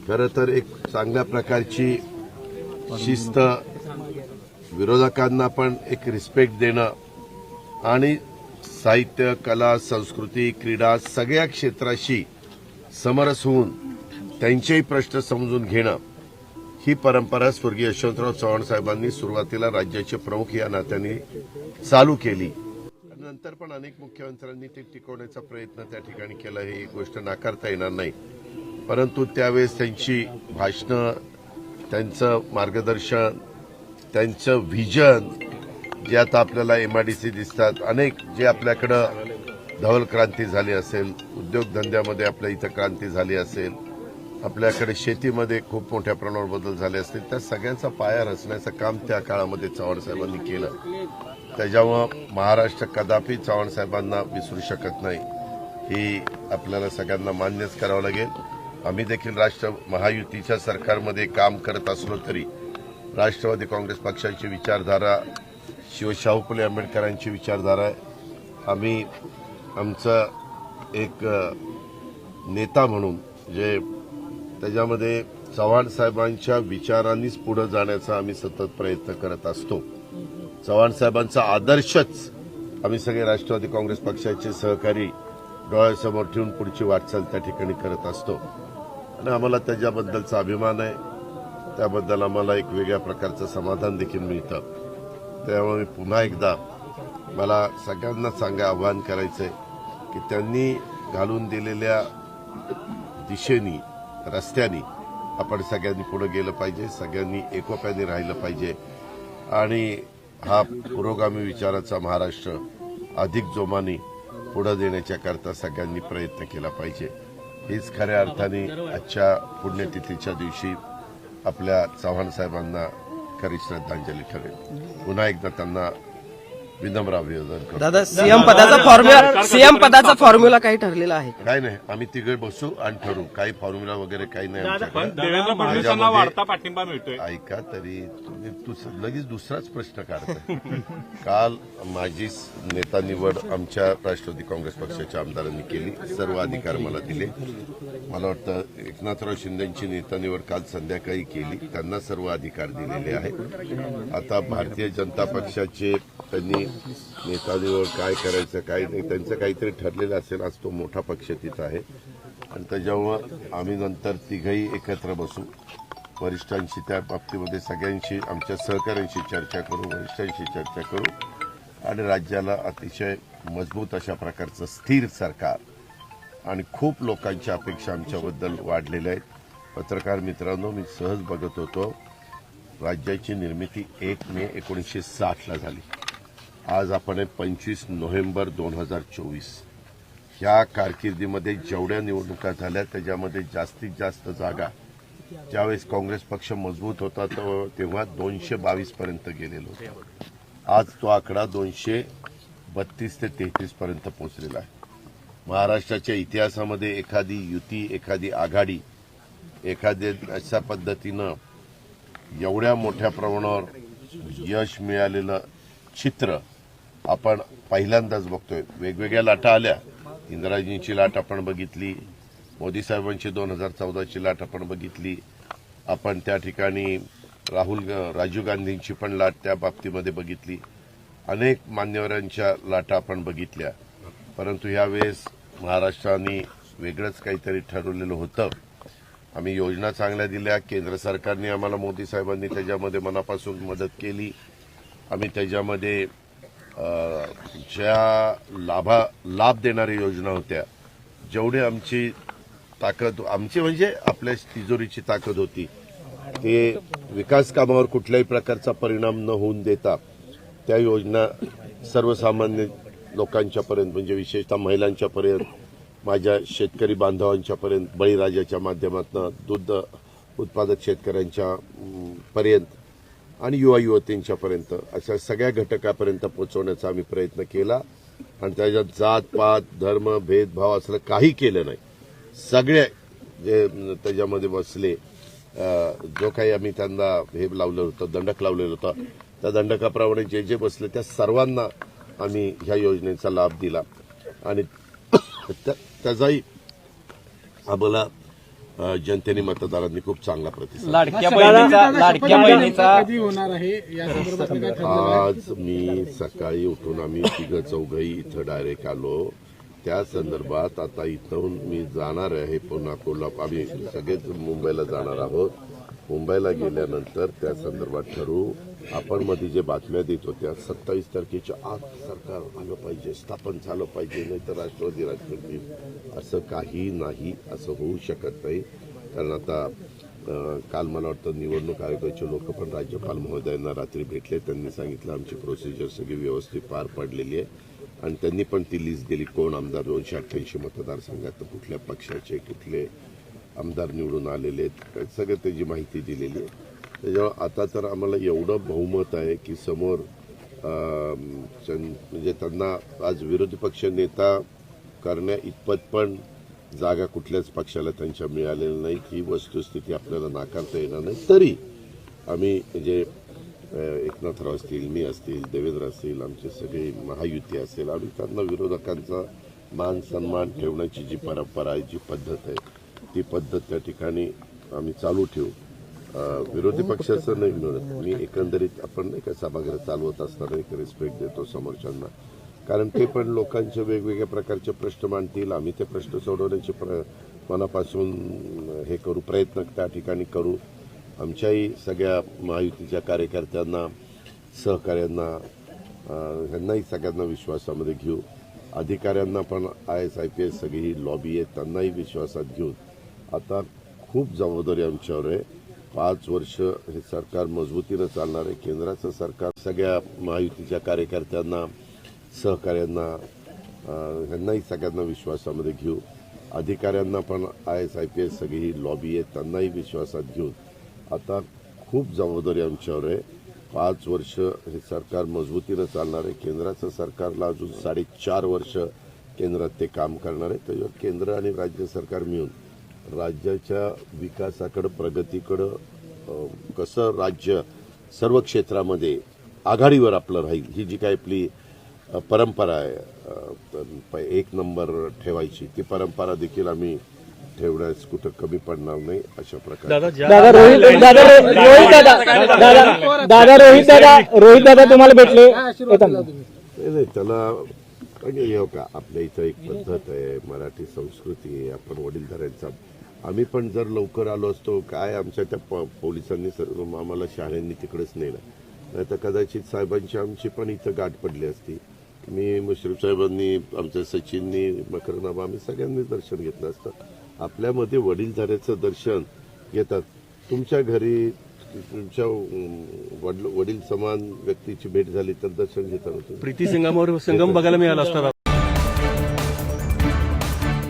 खरं तर एक चांगल्या प्रकारची शिस्त, विरोधकांना पण एक रिस्पेक्ट देणं आणि साहित्य, कला, संस्कृती, क्रीडा सगळ्या क्षेत्राशी समरस होऊन त्यांचेही प्रश्न समजून घेणं ही परंपरा स्वर्गीय यशवंतराव चव्हाण साहेबांनी सुरुवातीला राज्याचे प्रमुख या नात्याने चालू केली. नंतर पण अनेक मुख्यमंत्र्यांनी ते टिकवण्याचा प्रयत्न त्या ठिकाणी केला, ही गोष्ट नाकारता येणार नाही. परंतु त्यावेळेस त्यांची भाषणं, त्यांचं मार्गदर्शन, त्यांचं व्हिजन जे आता आपल्याला एमआयडीसी दिसतात, अनेक जे आपल्याकडं धवल क्रांती झाली असेल, उद्योगधंद्यामध्ये आपल्या इथं क्रांती झाली असेल, आपल्याकडे शेतीमध्ये खूप मोठ्या प्रमाणावर बदल झाले असतील, त्या सगळ्यांचा पाया रचण्याचं काम त्या काळामध्ये चव्हाण साहेबांनी केलं. त्याच्यामुळं महाराष्ट्र कदापि चव्हाण साहेबांना विसरू शकत नाही, ही आपल्याला सगळ्यांना मान्यच करावं लागेल. आम्ही देखील राष्ट्र महायुतीच्या सरकारमध्ये काम करत असलो तरी राष्ट्रवादी काँग्रेस पक्षाची विचारधारा शाहू फुले आंबेडकरांची विचारधारा आहे. आम्ही आमचं एक नेता म्हणून जे त्याच्यामध्ये चव्हाण साहेबांच्या विचारांनीच पुढे जाण्याचा आम्ही सतत प्रयत्न करत असतो. चव्हाण साहेबांचा आदर्शच आम्ही सगळे राष्ट्रवादी काँग्रेस पक्षाचे सहकारी डोळ्यासमोर ठेवून पुढची वाटचाल त्या ठिकाणी करत असतो आणि आम्हाला त्याच्याबद्दलचा अभिमान आहे. त्याबद्दल आम्हाला एक वेगळ्या प्रकारचं समाधान देखील मिळतं. त्यामुळे पुन्हा एकदा मला सगळ्यांना आवाहन करायचंय की त्यांनी घालून दिलेल्या दिशेनी, रस्त्यानी आपण सगळ्यांनी पुढे गेलं पाहिजे, सगळ्यांनी एकोप्याने राहिलं पाहिजे आणि हा पुरोगामी विचाराचा महाराष्ट्र अधिक जोमाने पुढे देण्याच्याकरता सगळ्यांनी प्रयत्न केला पाहिजे. हीच खऱ्या अर्थाने आजच्या पुण्यतिथीच्या दिवशी आपल्या चव्हाण साहेबांना खरी श्रद्धांजली ठरेल. पुन्हा एकदा त्यांना विनम्र अभिवादन करतो. दादा, सीएम पदाचा फॉर्म्युला काही ठरलेला आहे? काय नाही, आम्ही तिघे बसू आणि ठरवू. काही फॉर्म्युला वगैरे काही नाही पण देवेंद्र फडणवीसांना वाढता पाठिंबा मिळतोय. ऐका तरी तू लगेच दुसराच प्रश्न काढताय. काल माझी नेता निवड आमच्या राष्ट्रवादी काँग्रेस पक्षाच्या आमदारांनी केली, सर्व अधिकार मला दिले. मला वाटतं एकनाथराव शिंदेची नेता निवड काल संध्याकाळी केली, त्यांना सर्व अधिकार दिलेले आहेत. आता भारतीय जनता पक्षाचे त्यांनी नेता निवड काय करायचं काय नाही त्यांचं काहीतरी ठरलेलं असेल. आज तो मोठा पक्ष तिथं आहे आणि त्याच्यामुळं आम्ही नंतर तिघही एकत्र बसू, वरिष्ठांशी त्या बाबतीमध्ये सगळ्यांशी, आमच्या सहकाऱ्यांशी चर्चा करू, वरिष्ठांशी चर्चा करू आणि राज्याला अतिशय मजबूत अशा प्रकारचं स्थिर सरकार आणि खूप लोकांच्या अपेक्षा आमच्याबद्दल वाढलेल्या आहेत. पत्रकार मित्रांनो, मी सहज बघत होतो, राज्याची निर्मिती 1 मे 1960 ला झाली. आज आपण 25 नोव्हेंबर 2024. ह्या कारकिर्दीमध्ये जेवढ्या निवडणुका झाल्या त्याच्यामध्ये जास्तीत जास्त जागा ज्यावेळेस काँग्रेस पक्ष मजबूत होता तेव्हा 222 पर्यंत गेलेलो होतो. आज तो आकडा 232 ते 33 पर्यंत पोहोचलेला आहे. महाराष्ट्राच्या इतिहासामध्ये एखादी युती, एखादी आघाडी, एखाद्या अशा पद्धतीनं एवढ्या मोठ्या प्रमाणावर यश मिळालेलं चित्र आपण पहिल्यांदाच बघतोय. वेगवेगळ्या लाटा आल्या. इंदिराजींची लाट आपण बघितली, मोदी साहेबांची 2014ची लाट आपण बघितली, आपण त्या ठिकाणी राजीव गांधींची पण लाट त्या बाबतीमध्ये बघितली, अनेक मान्यवरांच्या लाटा आपण बघितल्या. परंतु यावेळेस महाराष्ट्राने वेगळंच काहीतरी ठरवलेलं होतं. आम्ही योजना चांगल्या दिल्या, केंद्र सरकारने आम्हाला, मोदी साहेबांनी त्याच्यामध्ये मनापासून मदत केली. आम्ही त्याच्यामध्ये ज्या लाभ देणाऱ्या योजना होत्या, जेवढी आमची ताकद, आमची म्हणजे आपल्या तिजोरीची ताकद होती, ते विकास कामावर कुठल्याही प्रकारचा परिणाम न होऊन देता त्या योजना सर्वसामान्य लोकांच्यापर्यंत, म्हणजे विशेषतः महिलांच्यापर्यंत, माझ्या शेतकरी बांधवांच्यापर्यंत, बळीराजाच्या माध्यमातून दूध उत्पादक शेतकऱ्यांच्या पर्यंत आणि युवा युवतींच्यापर्यंत अशा सगळ्या घटकापर्यंत पोहोचवण्याचा आम्ही प्रयत्न केला आणि त्याच्यात जात पात, धर्म, भेदभाव असलं काही केलं नाही. सगळे जे त्याच्यामध्ये बसले, जो काही आम्ही त्यांना हे लावलं होतं, दंडक लावलेलं होतं, त्या दंडकाप्रमाणे जे जे बसले त्या सर्वांना आम्ही ह्या योजनेचा लाभ दिला आणि त्याचाही आम्हाला जनतेने मतदारांनी खूप चांगला प्रतिसाद लाडक्या बहिणीचा कधी होणार आहे या संदर्भात काय ठरलं? आज मी सकाळी उठून आम्ही तिघं चौघही इथं डायरेक्ट आलो. त्या संदर्भात आता इथून मी जाणार आहे पुन्हा कोल्हापूर. आम्ही सगळेच मुंबईला जाणार आहोत. मुंबईला गेल्यानंतर त्या संदर्भात ठरवू. आपण मध्ये जे बातम्या देत होत्या 27 तारखेच्या आत सरकार आलं पाहिजे, स्थापन झालं पाहिजे, नाही तर राष्ट्रवादी राज करतील, असं काही नाही. असं होऊ शकत नाही. कारण आता काल मला वाटतं निवडणूक आयोगाचे लोक पण राज्यपाल महोदयांना रात्री भेटले. त्यांनी सांगितलं आमची प्रोसिजर सगळी व्यवस्थित पार पडलेली आहे आणि त्यांनी पण ती लिस्ट दिली कोण आमदार 288 मतदारसंघात कुठल्या पक्षाचे कुठले आमदार निवडून आलेले आहेत, सगळं त्याची माहिती दिलेली आहे. त्याच्यामुळे आता तर आम्हाला एवढं बहुमत आहे की समोर म्हणजे त्यांना आज विरोधी पक्ष नेता करण्या इतपत पण जागा कुठल्याच पक्षाला त्यांच्या मिळालेल्या नाही ही वस्तुस्थिती आपल्याला नाकारता येणार नाही. तरी आम्ही म्हणजे एकनाथराव असतील, मी असतील, देवेंद्र असतील, आमचे सगळे महायुती असेल, आम्ही त्यांना विरोधकांचा मान सन्मान ठेवण्याची जी परंपरा आहे, जी पद्धत आहे, ती पद्धत त्या ठिकाणी आम्ही चालू ठेवू. विरोधी पक्षाचं नाही मिळत. मी एकंदरीत आपण नाही का सभागृह चालवत असताना एक रिस्पेक्ट देतो समोरच्यांना, कारण ते पण लोकांचे वेगवेगळ्या प्रकारचे प्रश्न मांडतील. आम्ही ते प्रश्न सोडवण्याचे मनापासून हे करू, प्रयत्न त्या ठिकाणी करू. आमच्याही सगळ्या महायुतीच्या कार्यकर्त्यांना, सहकाऱ्यांना, ह्यांनाही सगळ्यांना विश्वासामध्ये घेऊ. अधिकाऱ्यांना पण IAS IPS सगळी ही लॉबी आहे, त्यांनाही विश्वासात घेऊन आता खूप जबाबदारी आमच्यावर आहे. 5 वर्ष हे सरकार मजबूतीनं चालणार आहे. केंद्राचं सरकार सगळ्या महायुतीच्या कार्यकर्त्यांना, सहकाऱ्यांना, ह्यांनाही सगळ्यांना विश्वासामध्ये घेऊ. अधिकाऱ्यांना पण IAS IPS सगळी ही लॉबी आहे, त्यांनाही विश्वासात घेऊन आता खूप जबाबदारी आमच्यावर आहे. 5 वर्ष हे सरकार मजबूतीनं चालणार आहे. केंद्राचं सरकारला अजून 4.5 वर्ष केंद्रात ते काम करणार आहे. त्याच्यावर केंद्र आणि राज्य सरकार मिळून राज्याच्या विकासाकडं, प्रगतीकडं कसं राज्य सर्व क्षेत्रामध्ये आघाडीवर आपलं राहील, ही जी काही आपली परंपरा आहे एक नंबर ठेवायची, ती परंपरा देखील आम्ही ठेवण्यास कुठं कमी पडणार नाही. अशा प्रकारे रोहित दादा तुम्हाला भेटले नाही त्याला येऊ का. आपल्या इथं एक पद्धत आहे, मराठी संस्कृती आहे. आपण वडीलधाऱ्यांचा आम्ही पण जर लवकर आलो असतो काय आमच्या त्या पोलिसांनी आम्हाला शाळांनी तिकडेच नेलं, नाही तर कदाचित साहेबांची आमची पण इथं गाठ पडली असती. मी मुश्रीफ साहेबांनी, आमच्या सचिननी, मकरनामा, आम्ही सगळ्यांनी दर्शन घेतलं असतं. आपल्यामध्ये वडीलधाऱ्याचं दर्शन घेतात. तुमच्या घरी तुमच्या वडील समान व्यक्तीची भेट झाली तर दर्शन घेता होतं. प्रीती संगमावर संगम बघायला मिळाला असता.